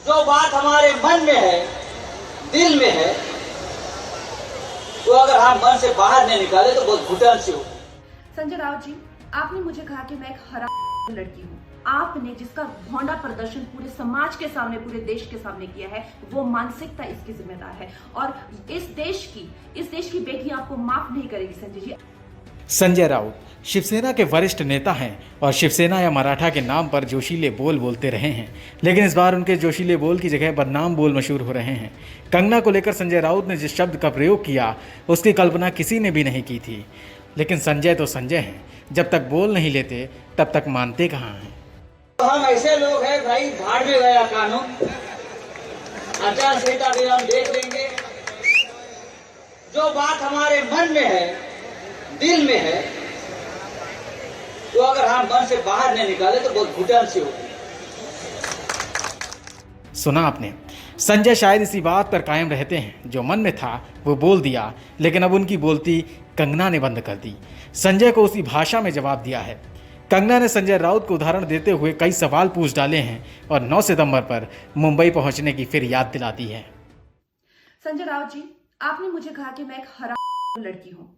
जो बात हमारे मन में है, दिल में है, तो अगर हम मन से बाहर नहीं निकाले तो बहुत घुटन सी होगी। संजय राउत जी, आपने मुझे कहा कि मैं एक हराम लड़की हूँ। आपने जिसका भोंडा प्रदर्शन पूरे समाज के सामने, पूरे देश के सामने किया है, वो मानसिकता इसकी जिम्मेदार है। और इस देश की बेटी आपको माफ नहीं करेगी संजय जी। संजय राउत शिवसेना के वरिष्ठ नेता हैं और शिवसेना या मराठा के नाम पर जोशीले बोल बोलते रहे हैं, लेकिन इस बार उनके जोशीले बोल की जगह बदनाम बोल मशहूर हो रहे हैं। कंगना को लेकर संजय राउत ने जिस शब्द का प्रयोग किया उसकी कल्पना किसी ने भी नहीं की थी। लेकिन संजय तो संजय हैं, जब तक बोल नहीं लेते तब तक मानते कहाँ हैं। तो हम ऐसे लोग हैं भाई, भाड़ में गया कानून, आचार संहिता भी हम देख लेंगे। जो बात हमारे मन में है, दिल में है, तो अगर हम मन से बाहर नहीं निकाले तो बहुत घुटन सी होगी। सुना आपने, संजय शायद इसी बात पर कायम रहते हैं, जो मन में था वो बोल दिया, लेकिन अब उनकी बोलती कंगना ने बंद कर दी। संजय को उसी भाषा में जवाब दिया है। कंगना ने संजय राउत को उदाहरण देते हुए कई सवाल पूछ डाले हैं और 9 सितंबर पर मुंबई पहुंचने की फिर याद दिलाती है। संजय राउत जी, आपने मुझे कहा कि मैं एक हराम लड़की हूँ।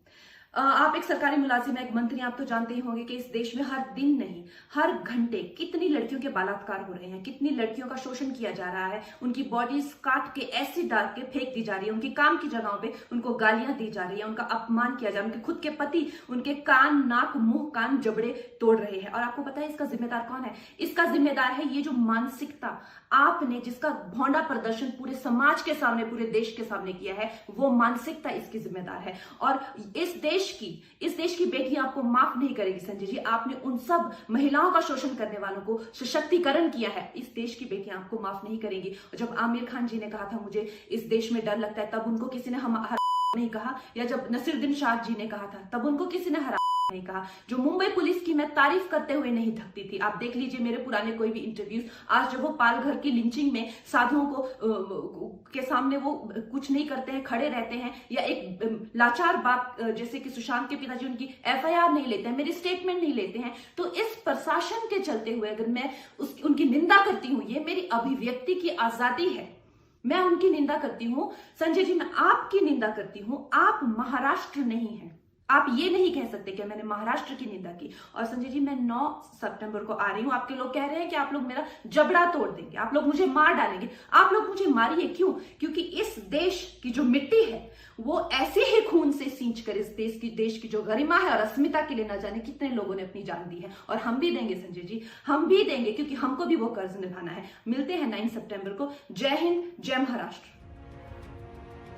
आप एक सरकारी मुलाजिम, एक मंत्री, आप तो जानते ही होंगे कि इस देश में हर दिन नहीं, हर घंटे कितनी लड़कियों के बलात्कार हो रहे हैं, कितनी लड़कियों का शोषण किया जा रहा है, उनकी बॉडीज काट के ऐसी डाल के फेंक दी जा रही है, उनकी काम की जगहों पे उनको गालियां दी जा रही है, उनका अपमान किया जा रहा है, उनके खुद के पति उनके कान, नाक, मुंह, कान, जबड़े तोड़ रहे हैं। और आपको पता है इसका जिम्मेदार कौन है? इसका जिम्मेदार है ये जो मानसिकता आपने, जिसका भोंडा प्रदर्शन पूरे समाज के सामने, पूरे देश के सामने किया है, वो मानसिकता इसकी जिम्मेदार है। और इस देश की बेटी आपको माफ नहीं करेगी संजय जी। आपने उन सब महिलाओं का शोषण करने वालों को सशक्तिकरण किया है, इस देश की बेटियां आपको माफ नहीं करेंगी। और जब आमिर खान जी ने कहा था मुझे इस देश में डर लगता है, तब उनको किसी ने हम नहीं कहा, या जब नसीरुद्दीन शाह जी ने कहा था तब उनको किसी ने हरा नहीं कहा। जो मुंबई पुलिस की मैं तारीफ करते हुए नहीं थकती थी। आप देख लीजिए मेरे पुराने कोई भी इंटरव्यूज, आज जब वो पालघर की लिंचिंग में साधुओं को के सामने वो कुछ नहीं करते हैं, खड़े रहते हैं, या एक लाचार बाप जैसे कि सुशांत के पिताजी उनकी FIR नहीं लेते हैं, मेरी स्टेटमेंट नहीं लेते हैं, तो इस प्रशासन के चलते हुए अगर मैं उनकी निंदा करती हूँ, ये मेरी अभिव्यक्ति की आजादी है, मैं उनकी निंदा करती हूँ। संजय जी, मैं आपकी निंदा करती हूँ, आप महाराष्ट्र नहीं है, आप ये नहीं कह सकते कि मैंने महाराष्ट्र की निंदा की। और संजय जी, मैं 9 सितंबर को आ रही हूं, आपके लोग कह रहे हैं कि आप लोग मेरा जबड़ा तोड़ देंगे, आप लोग मुझे मार डालेंगे। आप लोग मुझे मारिए, क्यों? क्योंकि इस देश की जो मिट्टी है वो ऐसे ही खून से सींच कर इस देश की जो गरिमा है और अस्मिता के लिए न जाने कितने लोगों ने अपनी जान दी है। और हम भी देंगे संजय जी, हम भी देंगे, क्योंकि हमको भी वो कर्ज निभाना है। मिलते हैं 9 सितंबर को। जय हिंद, जय महाराष्ट्र।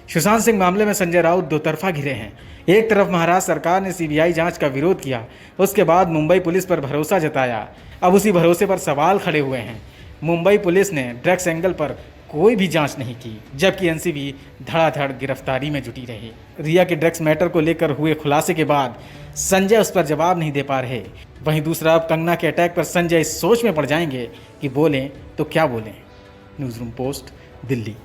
सुशांत सिंह मामले में संजय राउत दो तरफा घिरे हैं। एक तरफ महाराष्ट्र सरकार ने CBI जांच का विरोध किया, उसके बाद मुंबई पुलिस पर भरोसा जताया, अब उसी भरोसे पर सवाल खड़े हुए हैं। मुंबई पुलिस ने ड्रग्स एंगल पर कोई भी जांच नहीं की, जबकि NCB धड़ाधड़ गिरफ्तारी में जुटी रही। रिया के ड्रग्स मैटर को लेकर हुए खुलासे के बाद संजय उस पर जवाब नहीं दे पा रहे। वहीं दूसरा, अब कंगना के अटैक पर संजय इस सोच में पड़ जाएंगे कि बोलें तो क्या बोलें। News room post, Delhi.